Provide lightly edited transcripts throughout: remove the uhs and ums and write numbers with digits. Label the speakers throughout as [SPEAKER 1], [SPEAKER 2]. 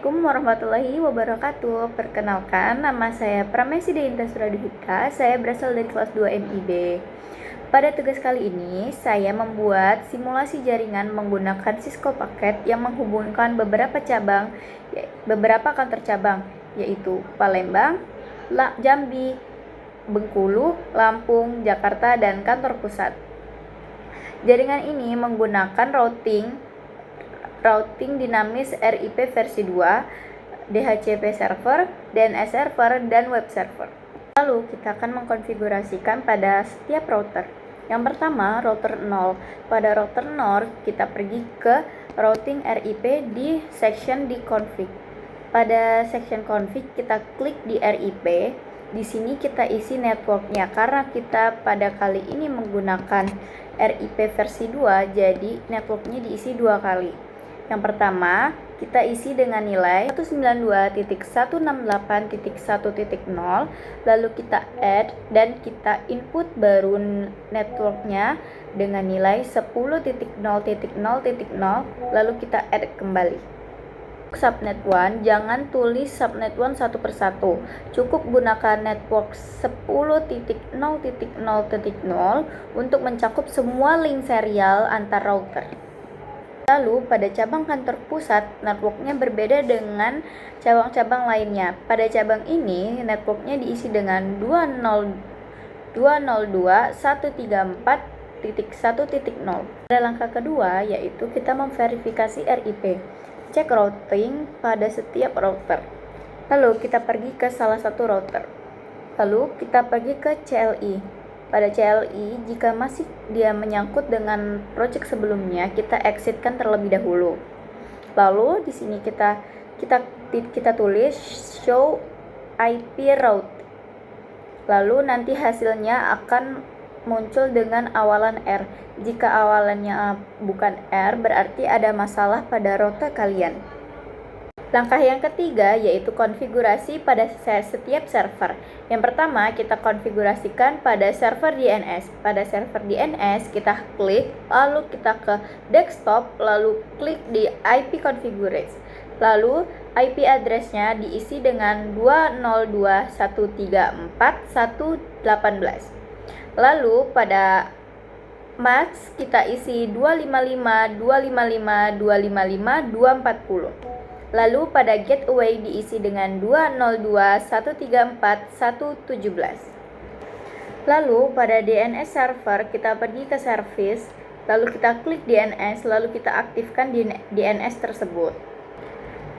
[SPEAKER 1] Assalamualaikum warahmatullahi wabarakatuh. Perkenalkan, nama saya Pramesi Deynta Suraduhita. Saya berasal dari kelas 2 MIB. Pada tugas kali ini, saya membuat simulasi jaringan menggunakan Cisco paket yang menghubungkan beberapa kantor cabang, yaitu Palembang, Jambi, Bengkulu, Lampung, Jakarta, dan kantor pusat. Jaringan ini menggunakan routing dinamis RIP versi 2, DHCP server, DNS server, dan web server. Lalu kita akan mengkonfigurasikan pada setiap router. Yang pertama, router 0. Pada router 0, kita pergi ke routing RIP di section di config. Pada section config, kita klik di RIP. Di sini kita isi networknya, karena kita pada kali ini menggunakan RIP versi 2, jadi networknya diisi 2 kali. Yang pertama, kita isi dengan nilai 192.168.1.0, lalu kita add dan kita input baru networknya dengan nilai 10.0.0.0, lalu kita add kembali. Subnet 1, jangan tulis subnet 1 satu persatu, cukup gunakan network 10.0.0.0 untuk mencakup semua link serial antar router. Lalu pada cabang kantor pusat, networknya berbeda dengan cabang-cabang lainnya. Pada cabang ini, networknya diisi dengan 202.134.1.0. Pada langkah kedua, yaitu kita memverifikasi RIP. Cek routing pada setiap router. Lalu kita pergi ke salah satu router. Lalu kita pergi ke CLI. Pada CLI, jika masih dia menyangkut dengan project sebelumnya, kita exitkan terlebih dahulu. Lalu di sini kita tulis show IP route. Lalu nanti hasilnya akan muncul dengan awalan R. Jika awalannya bukan R, berarti ada masalah pada router kalian. Langkah yang ketiga yaitu konfigurasi pada setiap server. Yang pertama, kita konfigurasikan pada server DNS. Pada server DNS kita klik, lalu kita ke desktop, lalu klik di IP configurates. Lalu IP address-nya diisi dengan 202.134.1.18. Lalu pada MAC kita isi 255.255.255.240. Lalu pada gateway diisi dengan 202.134.1.17. Lalu pada DNS server kita pergi ke service, lalu kita klik DNS, lalu kita aktifkan DNS tersebut.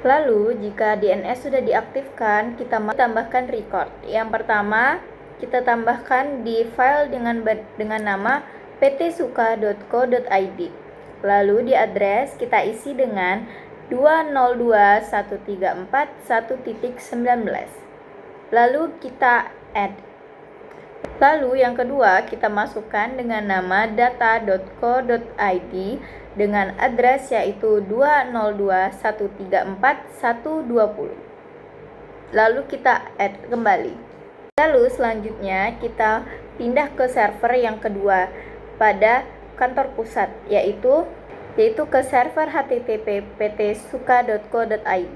[SPEAKER 1] Lalu jika DNS sudah diaktifkan, kita tambahkan record. Yang pertama, kita tambahkan di file dengan nama ptsuka.co.id. Lalu di address kita isi dengan 202.134.1.19. Lalu kita add. Lalu yang kedua, kita masukkan dengan nama data.co.id dengan address yaitu 202.134.1.20. Lalu kita add kembali. Lalu selanjutnya kita pindah ke server yang kedua pada kantor pusat, yaitu ke server http ptsuka.co.id.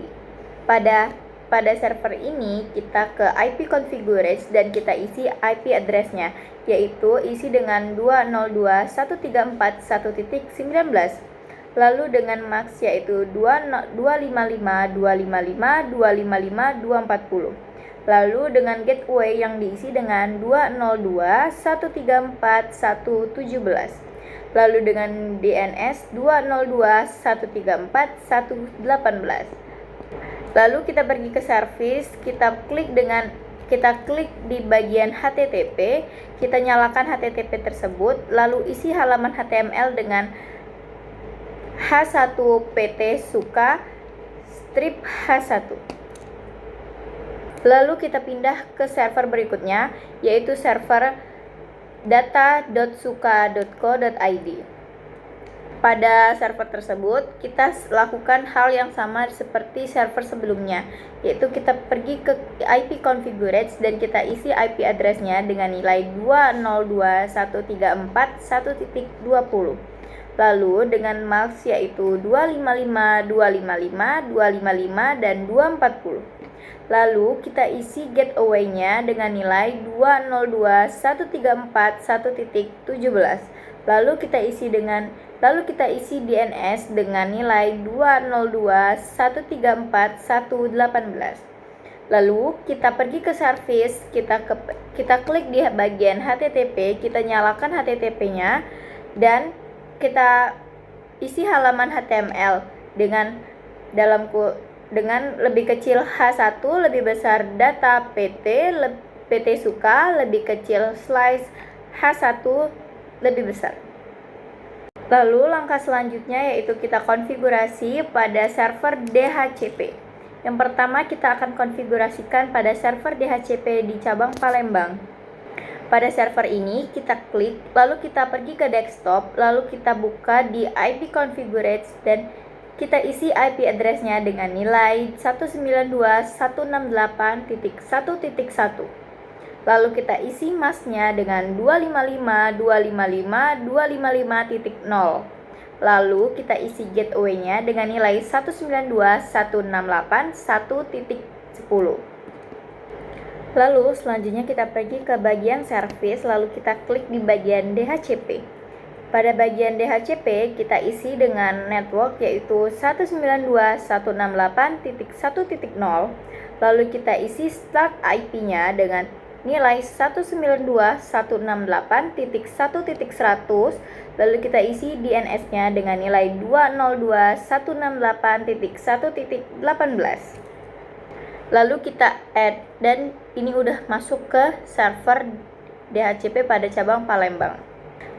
[SPEAKER 1] Pada server ini kita ke IP configurates dan kita isi IP address-nya, yaitu isi dengan 202.134.1.19. Lalu dengan MAC yaitu 255.255.255.240. Lalu dengan gateway yang diisi dengan 202.134.1.17. Lalu dengan DNS 202.134.1.18. Lalu kita pergi ke service, kita klik di bagian HTTP, kita nyalakan HTTP tersebut, lalu isi halaman HTML dengan H1 PT Suka strip H1. Lalu kita pindah ke server berikutnya, yaitu server data.suka.co.id. Pada server tersebut, kita lakukan hal yang sama seperti server sebelumnya, yaitu kita pergi ke IP configurates dan kita isi IP address-nya dengan nilai 202.134.1.20. Lalu dengan marks yaitu 255, 255, 255, dan 240. Lalu kita isi getaway-nya dengan nilai 202, 134, 1.17. Lalu kita isi DNS dengan nilai 202, 134, 118. Lalu kita pergi ke service, kita klik di bagian HTTP, kita nyalakan HTTP-nya dan kita isi halaman HTML dengan lebih kecil H1, lebih besar data PT suka, lebih kecil slice H1, lebih besar. Lalu langkah selanjutnya yaitu kita konfigurasi pada server DHCP. Yang pertama kita akan konfigurasikan pada server DHCP di cabang Palembang. Pada server ini kita klik, lalu kita pergi ke desktop, lalu kita buka di IP configurate dan kita isi IP address-nya dengan nilai 192.168.1.1. Lalu kita isi mask-nya dengan 255, 255, 255.0. Lalu kita isi gateway-nya dengan nilai 192.168.1.10. Lalu selanjutnya kita pergi ke bagian service, lalu kita klik di bagian DHCP. Pada bagian DHCP kita isi dengan network yaitu 192.168.1.0. Lalu kita isi start IP-nya dengan nilai 192.168.1.100. Lalu kita isi DNS-nya dengan nilai 202.168.1.18. Lalu kita add dan ini udah masuk ke server DHCP pada cabang Palembang.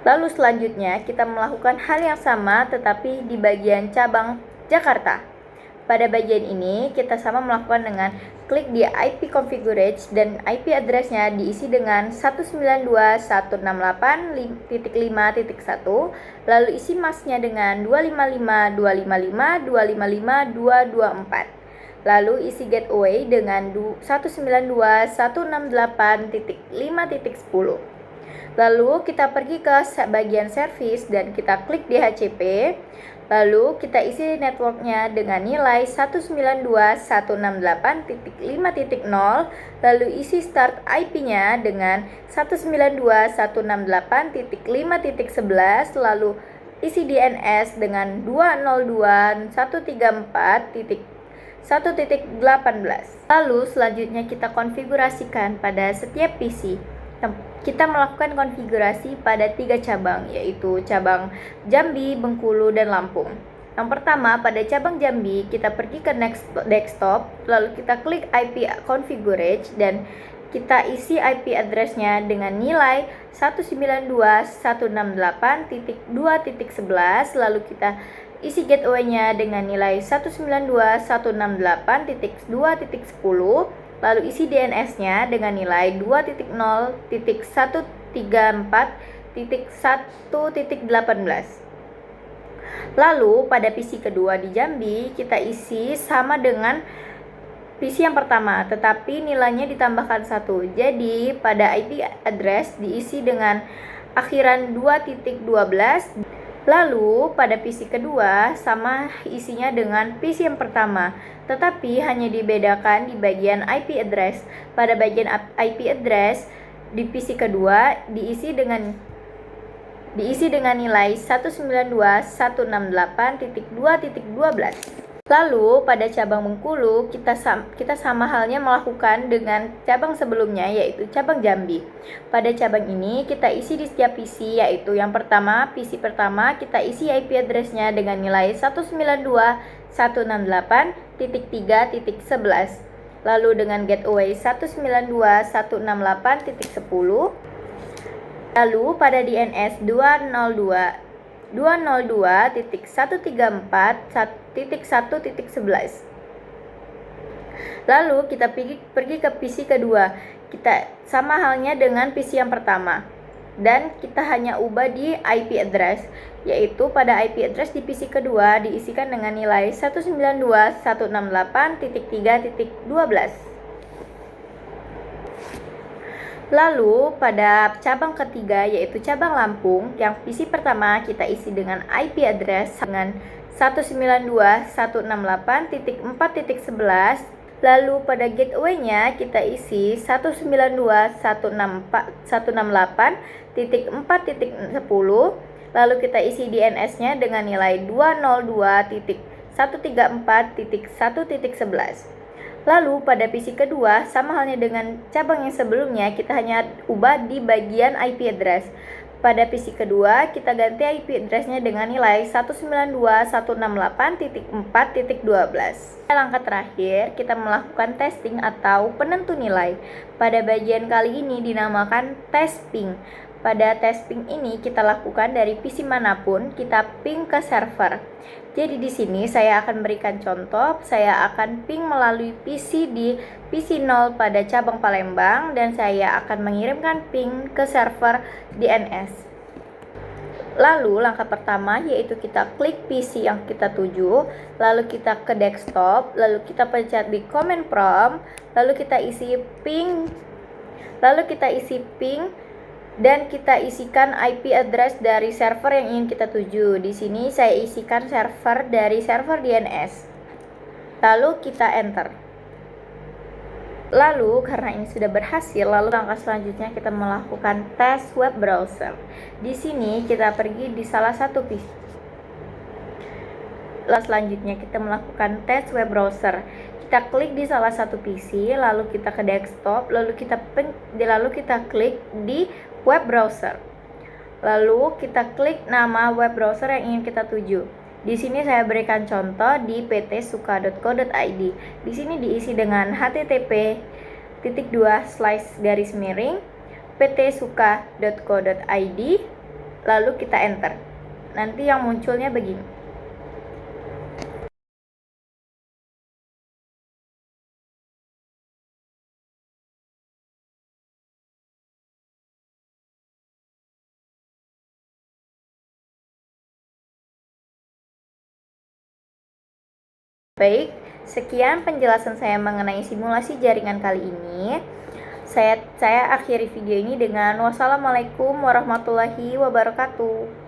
[SPEAKER 1] Lalu selanjutnya kita melakukan hal yang sama tetapi di bagian cabang Jakarta. Pada bagian ini kita sama melakukan dengan klik di IP configurate dan IP address-nya diisi dengan 192.168.5.1. Lalu isi mask-nya dengan 255, 255, 255, 224. Lalu isi gateway dengan 192.168.5.10. Lalu kita pergi ke bagian service dan kita klik di DHCP. Lalu kita isi networknya dengan nilai 192.168.5.0. Lalu isi start IP-nya dengan 192.168.5.11. Lalu isi DNS dengan 202.134.1.18. Lalu selanjutnya kita konfigurasikan pada setiap PC. Kita melakukan konfigurasi pada 3 cabang, yaitu cabang Jambi, Bengkulu, dan Lampung. Yang pertama, pada cabang Jambi, kita pergi ke desktop, lalu kita klik IP configurate dan kita isi IP address-nya dengan nilai 192.168.2.11. Lalu kita isi gateway-nya dengan nilai 192.168.2.10. Lalu isi DNS-nya dengan nilai 2.0.134.1.18. Lalu pada PC kedua di Jambi kita isi sama dengan PC yang pertama, tetapi nilainya ditambahkan 1. Jadi pada IP address diisi dengan akhiran 2.12. Lalu pada PC kedua sama isinya dengan PC yang pertama, tetapi hanya dibedakan di bagian IP address. Pada bagian IP address di PC kedua diisi dengan nilai 192.168.2.12. Lalu pada cabang Bengkulu kita sama halnya melakukan dengan cabang sebelumnya, yaitu cabang Jambi. Pada cabang ini kita isi di setiap PC, yaitu yang pertama, PC pertama kita isi IP address-nya dengan nilai 192.168.3.11. Lalu dengan gateway 192.168.10. Lalu pada DNS 202.134.1.11. Lalu kita pergi ke PC kedua. Kita sama halnya dengan PC yang pertama. Dan kita hanya ubah di IP address, yaitu pada IP address di PC kedua diisikan dengan nilai 192.168.3.12. Lalu pada cabang ketiga yaitu cabang Lampung, yang PC pertama kita isi dengan IP address dengan 192.168.4.11. Lalu pada gateway-nya kita isi 192.168.4.10. Lalu kita isi DNS-nya dengan nilai 202.134.1.11. Lalu pada PC kedua, sama halnya dengan cabang yang sebelumnya, kita hanya ubah di bagian IP address. Pada PC kedua, kita ganti IP address-nya dengan nilai 192.168.4.12. Langkah terakhir, kita melakukan testing atau penentu nilai. Pada bagian kali ini dinamakan test ping. Pada test ping ini kita lakukan dari PC manapun, kita ping ke server. Jadi di sini saya akan berikan contoh, saya akan ping melalui PC di PC 0 pada cabang Palembang dan saya akan mengirimkan ping ke server DNS. Lalu langkah pertama yaitu kita klik PC yang kita tuju, lalu kita ke desktop, lalu kita pencet di command prompt, lalu kita isi ping, dan kita isikan IP address dari server yang ingin kita tuju. Di sini saya isikan server dari server DNS. Lalu kita enter. Lalu karena ini sudah berhasil, lalu langkah selanjutnya kita melakukan tes web browser. Di sini kita pergi di salah satu PC. Lalu selanjutnya kita melakukan tes web browser. Kita klik di salah satu PC, lalu kita ke desktop, lalu kita klik di web browser. Lalu kita klik nama web browser yang ingin kita tuju. Di sini saya berikan contoh di ptsuka.co.id. Di sini diisi dengan http://ptsuka.co.id, lalu kita enter. Nanti yang munculnya begini. Baik, sekian penjelasan saya mengenai simulasi jaringan kali ini. Saya akhiri video ini dengan wassalamualaikum warahmatullahi wabarakatuh.